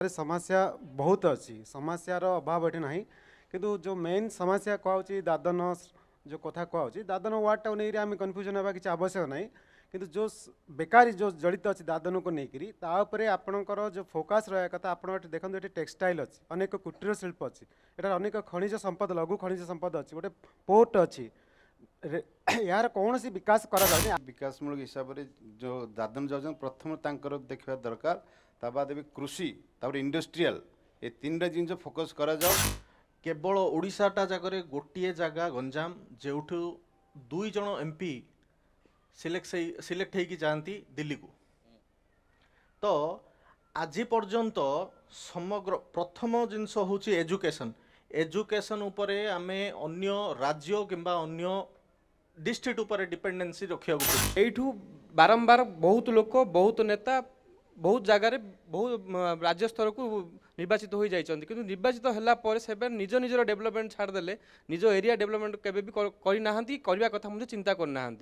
समस्या बहुत अच्छी समस्यार अभाव ये ना किंतु जो मेन समस्या कहूँ दादन जो कथा कहूँ दादन वार्ड टाक नहीं आम कन्फ्यूजन होगा किसी आवश्यक ना किंतु जो बेकारी जो जड़ित अच्छी दादन को लेकर तापर आपणकर जो फोकस रहा कथा आप देखते ये टेक्सटाइल अच्छी अनेक कुटीर शिल्प अच्छी यहाँ अनेक खनिज संपद लघु खनिज संपद अच्छी गोटे पोर्ट अच्छी यार कौन सी विकास करा विकासमूलक हिसाब से जो दादन जाऊँ प्रथम तांकर देखा दरकार ता बाद भी कृषि तापर इंडस्ट्रियल ये तीन जिन फोकस करा जाओ। केवल ओडिशाटा जगह गोटे जगह गंजाम जो दुई जन एमपी सिलेक्ट होगी जाती दिल्ली को तो आज पर्यंत समग्र प्रथम जिनस हूँ एजुकेशन एजुकेशन उपरे आमे अन्य राज्य किंबा अन्य डिस्ट्रिक्ट उपरे डिपेंडेंसी रखा एठू बारंबार बहुत लोक बहुत नेता बहुत जगार बहुत राज्य स्तर को निर्वाचित हो जाइछन्ति किंतु निर्वाचित होला पर से निज निजर डेवलपमेंट छाड़देले निज एरिया डेवलपमेंट केबे भी करना करबा कथा चिंता करना।